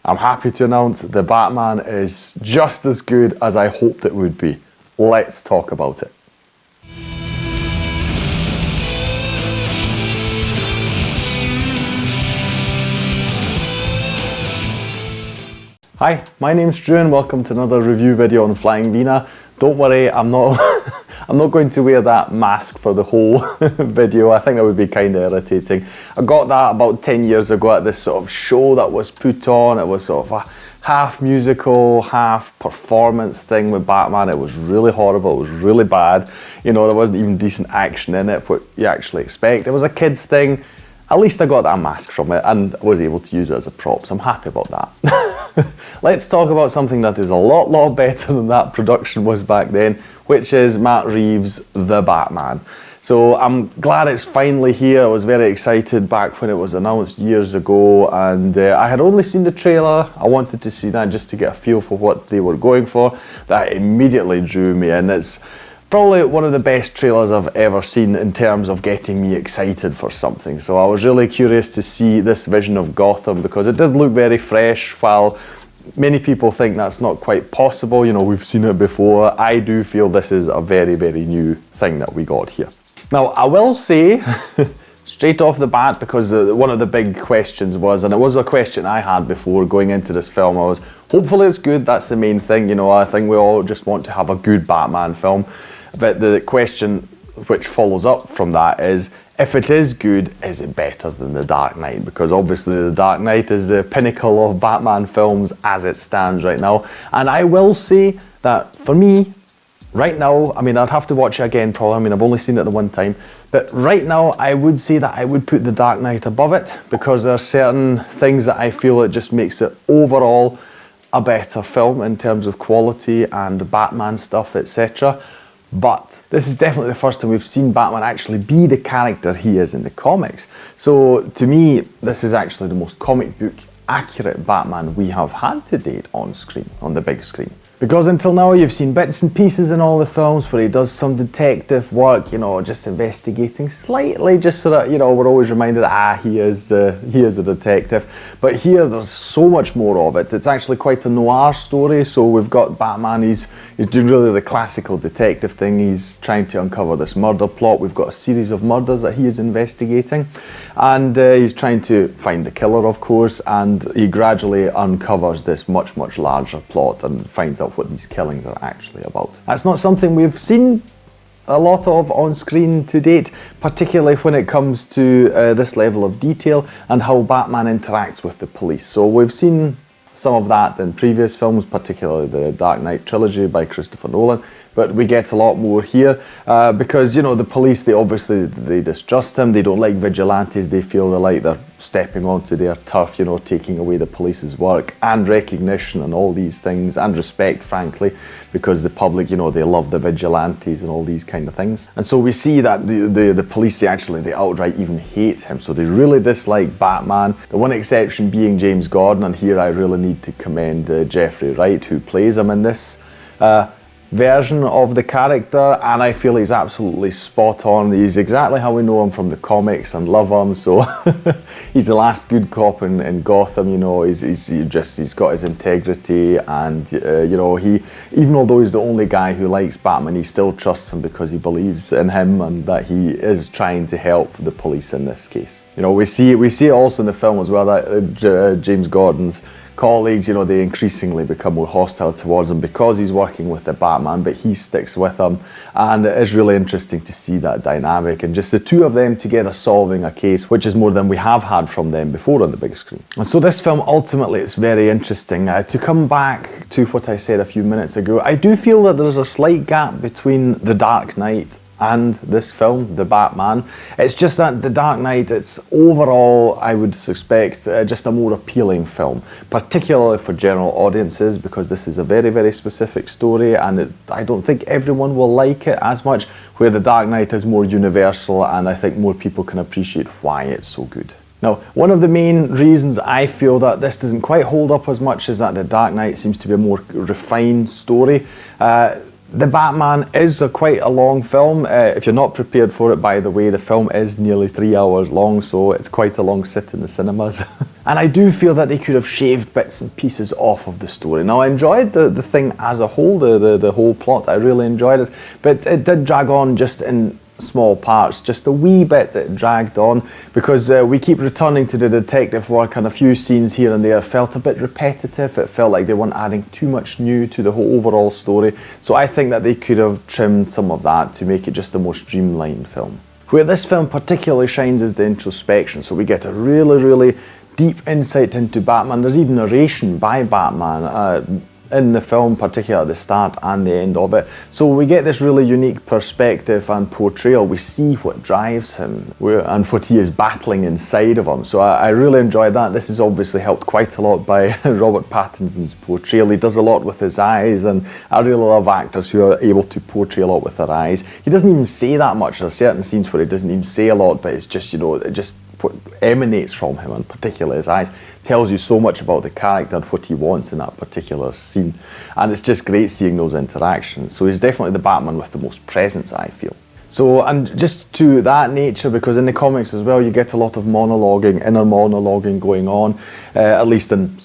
I'm happy to announce The Batman is just as good as I hoped it would be. Let's talk about it. Hi, my name's Drew and welcome to another review video on Flying Wiener. Don't worry, I'm not I'm not going to wear that mask for the whole video. I think that would be kind of irritating. I got that about 10 years ago at this sort of show that was put on. It was sort of a half musical, half performance thing with Batman. It was really horrible, it was really bad. You know, there wasn't even decent action in it, what you actually expect. It was a kid's thing. At least I got that mask from it and was able to use it as a prop, so I'm happy about that. Let's talk about something that is a lot better than that production was back then, which is Matt Reeves' The Batman. So I'm glad it's finally here. I was very excited back when it was announced years ago, and I had only seen the trailer. I wanted to see that just to get a feel for what they were going for. That immediately drew me in. It's probably one of the best trailers I've ever seen in terms of getting me excited for something. So I was really curious to see this vision of Gotham because it did look very fresh. While many people think that's not quite possible, you know, we've seen it before, I do feel this is a very new thing that we got here. Now, I will say, straight off the bat, because one of the big questions was, and it was a question I had before going into this film, I was, hopefully it's good, that's the main thing, you know, I think we all just want to have a good Batman film. But the question which follows up from that is, if it is good, is it better than The Dark Knight? Because obviously The Dark Knight is the pinnacle of Batman films as it stands right now. And I will say that for me, right now, I mean, I'd have to watch it again probably, I mean, I've only seen it the one time, but right now I would say that I would put The Dark Knight above it because there are certain things that I feel it just makes it overall a better film in terms of quality and Batman stuff, etc. But this is definitely the first time we've seen Batman actually be the character he is in the comics. So to me, this is actually the most comic book accurate Batman we have had to date on screen, on the big screen. Because until now you've seen bits and pieces in all the films where he does some detective work, you know, just investigating slightly, just so that, you know, we're always reminded, he is a detective. But here there's so much more of it. It's actually quite a noir story. So we've got Batman, he's doing really the classical detective thing. He's trying to uncover this murder plot. We've got a series of murders that he is investigating. And he's trying to find the killer, of course, and he gradually uncovers this much larger plot and finds out what these killings are actually about. That's not something we've seen a lot of on screen to date, particularly when it comes to this level of detail and how Batman interacts with the police. So we've seen some of that in previous films, particularly the Dark Knight trilogy by Christopher Nolan, but we get a lot more here because, you know, the police, they distrust him, they don't like vigilantes, they feel like they're stepping onto their turf, you know, taking away the police's work and recognition and all these things, and respect, frankly, because the public, you know, they love the vigilantes and all these kind of things. And so we see that the police, they outright even hate him, so they really dislike Batman. The one exception being James Gordon, and here I really need to commend Jeffrey Wright, who plays him in this version of the character, and I feel he's absolutely spot on. He's exactly how we know him from the comics and love him. So he's the last good cop in Gotham, you know. He's got his integrity, and you know, even although he's the only guy who likes Batman, he still trusts him because he believes in him and that he is trying to help the police in this case. You know, we see it also in the film as well that James Gordon's colleagues, you know, they increasingly become more hostile towards him because he's working with the Batman, but he sticks with him, and it is really interesting to see that dynamic and just the two of them together solving a case, which is more than we have had from them before on the big screen. And so this film, ultimately, it's very interesting. To come back to what I said a few minutes ago, I do feel that there's a slight gap between The Dark Knight and this film, The Batman. It's just that The Dark Knight, it's overall, I would suspect, just a more appealing film, particularly for general audiences, because this is a very specific story, and I don't think everyone will like it as much, where The Dark Knight is more universal, and I think more people can appreciate why it's so good. Now, one of the main reasons I feel that this doesn't quite hold up as much is that The Dark Knight seems to be a more refined story. The Batman is quite a long film. If you're not prepared for it, by the way, the film is nearly 3 hours long, so it's quite a long sit in the cinemas. And I do feel that they could have shaved bits and pieces off of the story. Now, I enjoyed the thing as a whole, the whole plot. I really enjoyed it, but it did drag on just in small parts, just a wee bit that dragged on, because we keep returning to the detective work, and a few scenes here and there felt a bit repetitive. It felt like they weren't adding too much new to the whole overall story, so I think that they could have trimmed some of that to make it just a more streamlined film. Where this film particularly shines is the introspection, so we get a really deep insight into Batman. There's even narration by Batman in the film, particularly at the start and the end of it. So we get this really unique perspective and portrayal. We see what drives him and what he is battling inside of him. So I really enjoyed that. This is obviously helped quite a lot by Robert Pattinson's portrayal. He does a lot with his eyes, and I really love actors who are able to portray a lot with their eyes. He doesn't even say that much. There are certain scenes where he doesn't even say a lot, but it's just, you know, it just what emanates from him, and particularly his eyes, tells you so much about the character and what he wants in that particular scene. And it's just great seeing those interactions. So he's definitely the Batman with the most presence, I feel. So, and just to that nature, because in the comics as well, you get a lot of monologuing, inner monologuing going on, at least in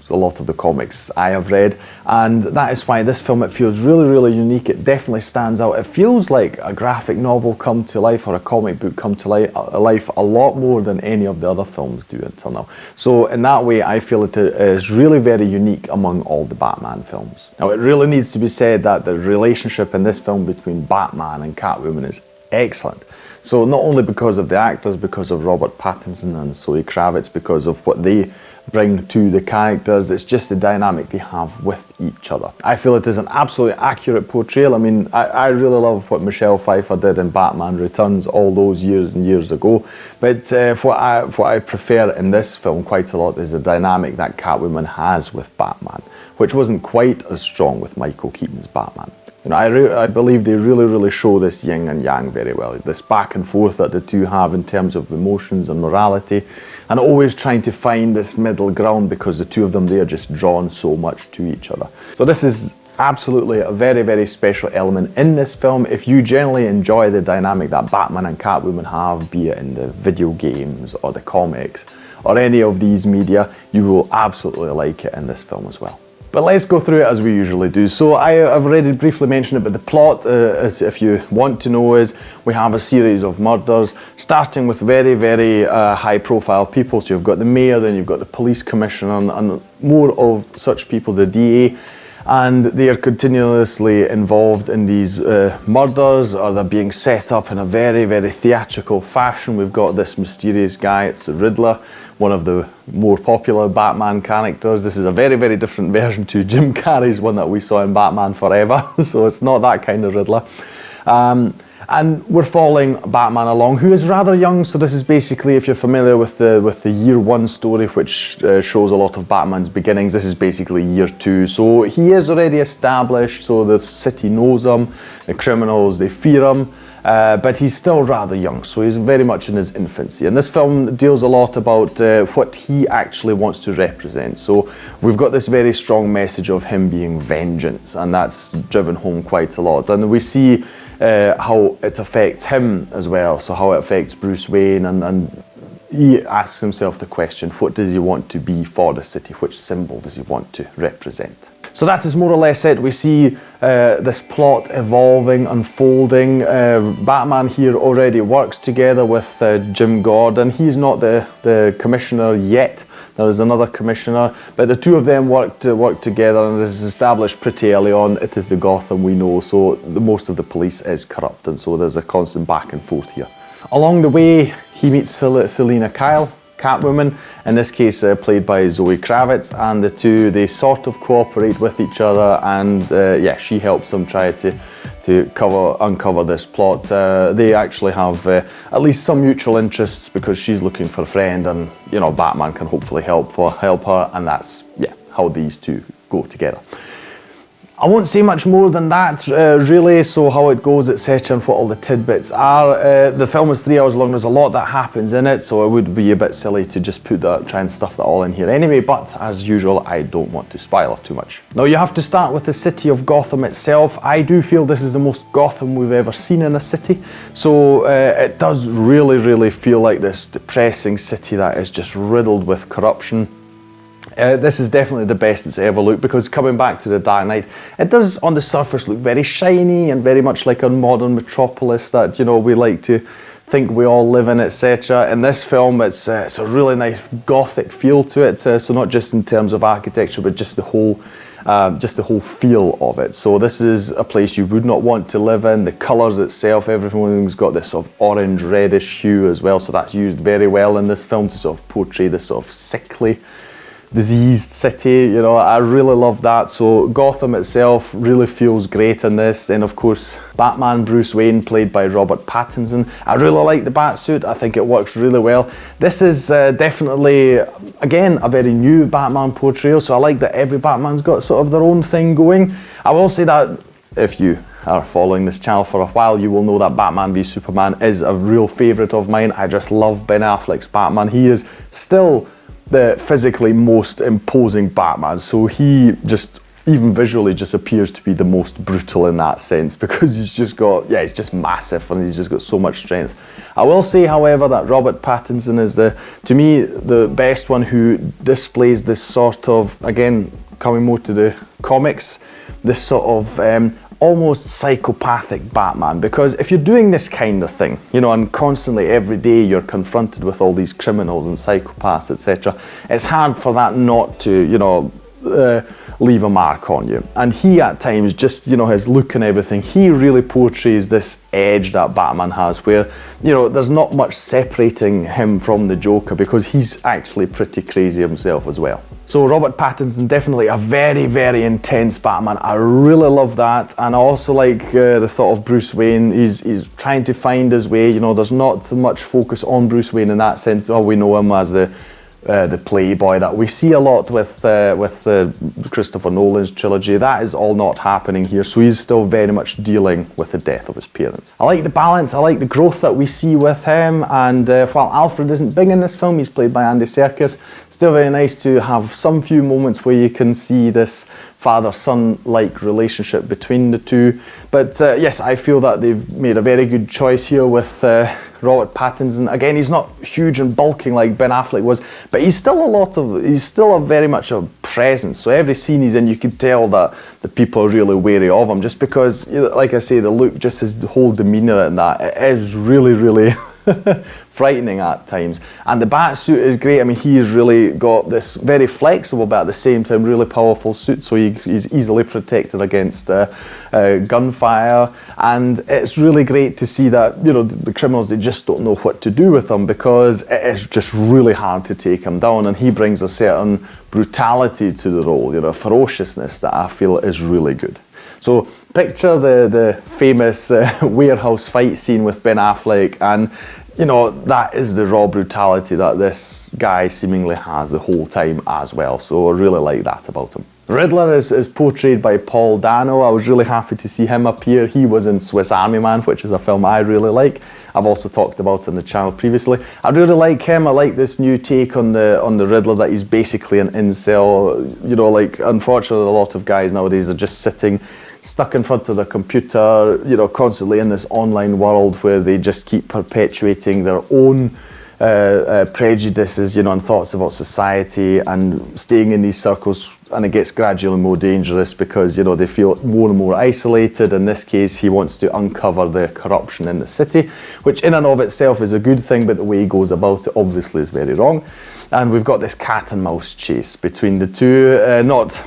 a lot of the comics I have read, and that is why this film, it feels really unique. It definitely stands out. It feels like a graphic novel come to life, or a comic book come to life a lot more than any of the other films do until now. So in that way, I feel it is really very unique among all the Batman films. Now, it really needs to be said that the relationship in this film between Batman and Catwoman is excellent. So not only because of the actors, because of Robert Pattinson and Zoe Kravitz, because of what they bring to the characters, it's just the dynamic they have with each other. I feel it is an absolutely accurate portrayal. I mean, I really love what Michelle Pfeiffer did in Batman Returns all those years and years ago, but what I prefer in this film quite a lot is the dynamic that Catwoman has with Batman, which wasn't quite as strong with Michael Keaton's Batman. You know, I believe they really show this yin and yang very well, this back and forth that the two have in terms of emotions and morality, and always trying to find this middle ground, because the two of them, they are just drawn so much to each other. So this is absolutely a very special element in this film. If you generally enjoy the dynamic that Batman and Catwoman have, be it in the video games or the comics or any of these media, you will absolutely like it in this film as well. But let's go through it as we usually do. So I've already briefly mentioned it, but the plot, if you want to know, is we have a series of murders, starting with very high profile people. So you've got the mayor, then you've got the police commissioner, and more of such people, the DA. And they are continuously involved in these murders, or they're being set up in a very theatrical fashion. We've got this mysterious guy, it's the Riddler, one of the more popular Batman characters. This is a very different version to Jim Carrey's one that we saw in Batman Forever, so it's not that kind of Riddler. And we're following Batman along, who is rather young. So this is basically, if you're familiar with the year one story, which shows a lot of Batman's beginnings, this is basically year two. So he is already established, so the city knows him, the criminals, they fear him, but he's still rather young, so he's very much in his infancy. And this film deals a lot about what he actually wants to represent. So we've got this very strong message of him being vengeance, and that's driven home quite a lot. And we see how it affects him as well, so how it affects Bruce Wayne, and he asks himself the question, what does he want to be for the city? Which symbol does he want to represent? So that is more or less it. We see this plot evolving, unfolding. Batman here already works together with Jim Gordon. He's not the commissioner yet. There is another commissioner, but the two of them work together, and it is established pretty early on. It is the Gotham we know, so most of the police is corrupt, and so there's a constant back and forth here. Along the way, he meets Selina Kyle, Catwoman, in this case played by Zoe Kravitz, and the two, they sort of cooperate with each other, and yeah, she helps them try to uncover this plot. They actually have at least some mutual interests, because she's looking for a friend, and you know, Batman can hopefully help her, and that's how these two go together. I won't say much more than that, really, so how it goes, etc., and what all the tidbits are. The film is 3 hours long, there's a lot that happens in it, so it would be a bit silly to just try and stuff that all in here anyway, but as usual, I don't want to spoil too much. Now, you have to start with the city of Gotham itself. I do feel this is the most Gotham we've ever seen in a city, so it does really feel like this depressing city that is just riddled with corruption. This is definitely the best it's ever looked, because coming back to the Dark Knight, it does on the surface look very shiny and very much like a modern metropolis that, you know, we like to think we all live in, etc. In this film, it's a really nice gothic feel to it, so not just in terms of architecture, but just the whole feel of it. So this is a place you would not want to live in. The colours itself, everything's got this sort of orange reddish hue as well, so that's used very well in this film to sort of portray this sort of sickly, diseased city. You know, I really love that. So Gotham itself really feels great in this. Then of course Batman Bruce Wayne, played by Robert Pattinson. I really like the Batsuit. I think it works really well. This is definitely, again, a very new Batman portrayal, so I like that every Batman's got sort of their own thing going. I will say that if you are following this channel for a while, you will know that Batman v Superman is a real favourite of mine. I just love Ben Affleck's Batman. He is still the physically most imposing Batman, so he just, even visually, just appears to be the most brutal in that sense, because he's just got, yeah, he's just massive and he's just got so much strength. I will say, however, that Robert Pattinson is to me, the best one who displays this sort of, again, coming more to the comics, this sort of almost psychopathic Batman, because if you're doing this kind of thing, you know, and constantly every day you're confronted with all these criminals and psychopaths, etc., it's hard for that not to, you know, leave a mark on you. And he at times, just, you know, his look and everything, he really portrays this edge that Batman has, where, you know, there's not much separating him from the Joker, because he's actually pretty crazy himself as well. So Robert Pattinson, definitely a very intense Batman. I really love that, and I also like the thought of Bruce Wayne. He's trying to find his way. You know, there's not so much focus on Bruce Wayne in that sense. Oh, we know him as the playboy that we see a lot with Christopher Nolan's trilogy. That is all not happening here, so he's still very much dealing with the death of his parents. I like the balance, I like the growth that we see with him, and while Alfred isn't big in this film, he's played by Andy Serkis, still very nice to have some few moments where you can see this father-son-like relationship between the two. But yes, I feel that they've made a very good choice here with Robert Pattinson. Again, he's not huge and bulking like Ben Affleck was, but he's still a very much a presence. So every scene he's in, you can tell that the people are really wary of him, just because, you know, like I say, the look, just his whole demeanour and that, it is really frightening at times. And the bat suit is great. I mean, he has really got this very flexible but at the same time really powerful suit, so he's easily protected against gunfire. And it's really great to see that, you know, the criminals, they just don't know what to do with him, because it is just really hard to take him down, and he brings a certain brutality to the role, you know, ferociousness that I feel is really good. So picture the famous warehouse fight scene with Ben Affleck, and, you know, that is the raw brutality that this guy seemingly has the whole time as well. So I really like that about him. Riddler is portrayed by Paul Dano. I was really happy to see him appear. He was in Swiss Army Man, which is a film I really like. I've also talked about on the channel previously. I really like him. I like this new take on the Riddler, that he's basically an incel. You know, like, unfortunately, a lot of guys nowadays are just sitting stuck in front of the computer, you know, constantly in this online world where they just keep perpetuating their own prejudices, you know, and thoughts about society, and staying in these circles, and it gets gradually more dangerous because, you know, they feel more and more isolated. In this case, he wants to uncover the corruption in the city, which in and of itself is a good thing, but the way he goes about it obviously is very wrong. And we've got this cat and mouse chase between the two, not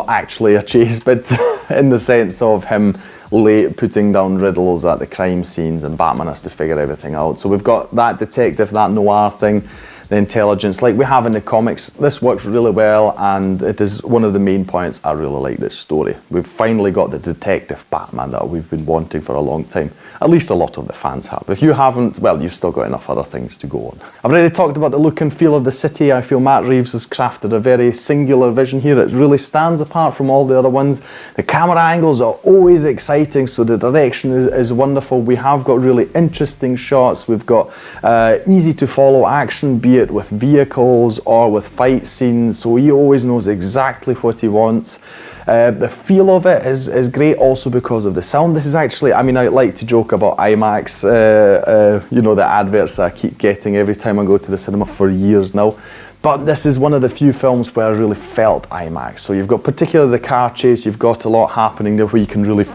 actually a chase, but in the sense of him putting down riddles at the crime scenes, and Batman has to figure everything out. So we've got that detective, that noir thing, the intelligence, like we have in the comics. This works really well, and it is one of the main points I really like this story. We've finally got the detective Batman that we've been wanting for a long time. At least a lot of the fans have. If you haven't, well, you've still got enough other things to go on. I've already talked about the look and feel of the city. I feel Matt Reeves has crafted a very singular vision here. It really stands apart from all the other ones. The camera angles are always exciting, so the direction is wonderful. We have got really interesting shots. We've got easy to follow action, be it with vehicles or with fight scenes, so he always knows exactly what he wants. The feel of it is great also because of the sound. This is actually, I mean, I like to joke about IMAX, you know, the adverts I keep getting every time I go to the cinema for years now. But this is one of the few films where I really felt IMAX. So you've got particularly the car chase, you've got a lot happening there where you can really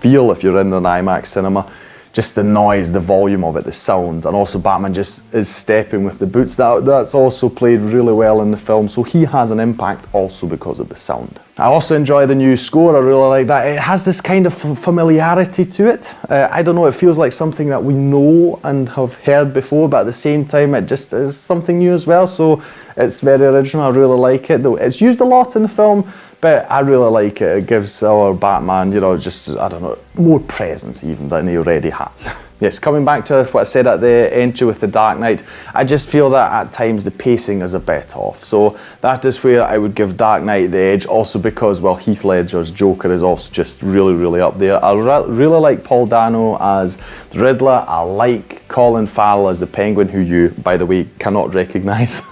feel, if you're in an IMAX cinema, just the noise, the volume of it, the sound, and also Batman just is stepping with the boots. That's also played really well in the film, so he has an impact also because of the sound. I also enjoy the new score. I really like that. It has this kind of familiarity to it. I don't know, it feels like something that we know and have heard before, but at the same time it just is something new as well, so it's very original. I really like it, though it's used a lot in the film, but I really like it. It gives our Batman, you know, just, I don't know, more presence even than he already has. Yes, coming back to what I said at the entry with The Dark Knight, I just feel that at times the pacing is a bit off. So that is where I would give Dark Knight the edge, also because, well, Heath Ledger's Joker is also just really, really up there. I really like Paul Dano as the Riddler. I like Colin Farrell as the Penguin, who you, by the way, cannot recognise.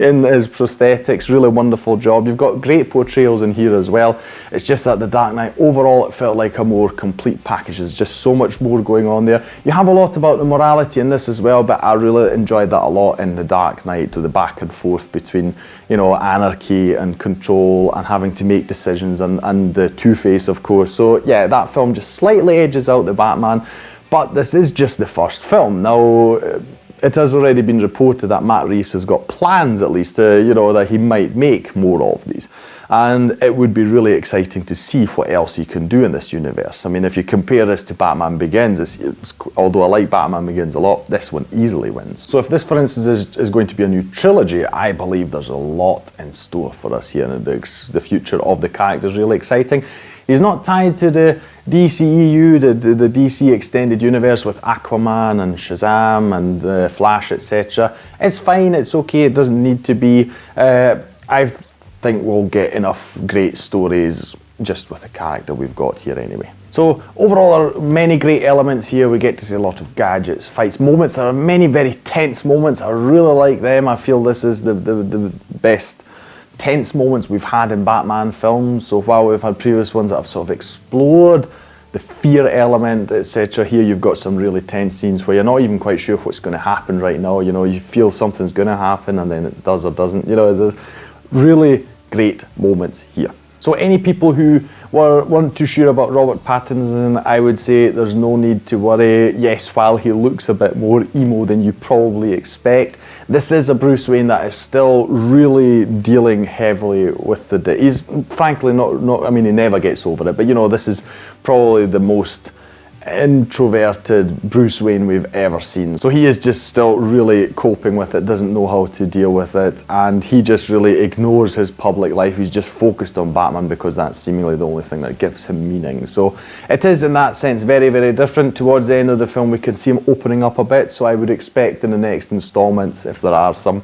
In his prosthetics, really wonderful job. You've got great portrayals in here as well. It's just that The Dark Knight, overall, it felt like a more complete package. There's just so much more going on there. You have a lot about the morality in this as well, but I really enjoyed that a lot in The Dark Knight, to the back and forth between, you know, anarchy and control and having to make decisions, and the Two-Face, of course. So yeah, that film just slightly edges out the Batman, but this is just the first film. Now, it has already been reported that Matt Reeves has got plans, at least, you know, that he might make more of these. And it would be really exciting to see what else he can do in this universe. I mean, if you compare this to Batman Begins, although I like Batman Begins a lot, this one easily wins. So if this, for instance, is going to be a new trilogy, I believe there's a lot in store for us here, and the future of the character is really exciting. He's not tied to the DCEU, the DC extended universe with Aquaman and Shazam and Flash, etc. It's fine, it's okay, it doesn't need to be. I think we'll get enough great stories just with the character we've got here anyway. So overall, there are many great elements here. We get to see a lot of gadgets, fights, moments. There are many very tense moments. I really like them. I feel this is the best tense moments we've had in Batman films. So while we've had previous ones that have sort of explored the fear element, etc., here you've got some really tense scenes where you're not even quite sure what's going to happen right now. You know, you feel something's going to happen and then it does or doesn't. You know, there's really great moments here. So any people who weren't too sure about Robert Pattinson, I would say there's no need to worry. Yes, while he looks a bit more emo than you probably expect, this is a Bruce Wayne that is still really dealing heavily with he's frankly not, I mean, he never gets over it, but you know, this is probably the most introverted Bruce Wayne we've ever seen. So he is just still really coping with it, doesn't know how to deal with it, and he just really ignores his public life. He's just focused on Batman because that's seemingly the only thing that gives him meaning. So it is, in that sense, very, very different. Towards the end of the film, we can see him opening up a bit, so I would expect in the next installments, if there are some,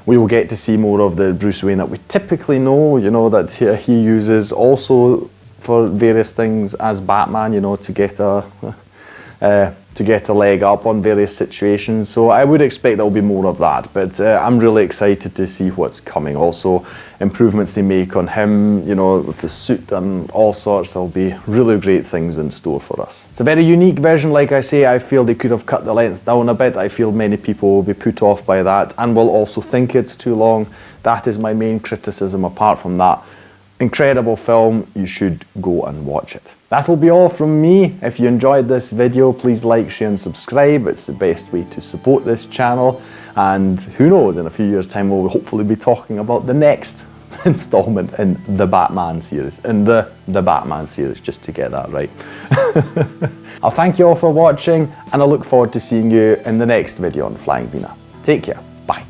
we will get to see more of the Bruce Wayne that we typically know, you know, that he uses also for various things as Batman, you know, to get a leg up on various situations. So I would expect there'll be more of that, but I'm really excited to see what's coming. Also, improvements they make on him, you know, with the suit and all sorts. There'll be really great things in store for us. It's a very unique version, like I say. I feel they could have cut the length down a bit. I feel many people will be put off by that and will also think it's too long. That is my main criticism. Apart from that, incredible film, you should go and watch it. That'll be all from me. If you enjoyed this video, please like, share and subscribe. It's the best way to support this channel, and who knows, in a few years time we'll hopefully be talking about the next installment in the Batman series, just to get that right. I'll thank you all for watching, and I look forward to seeing you in the next video on Flying Wiener. Take care, bye.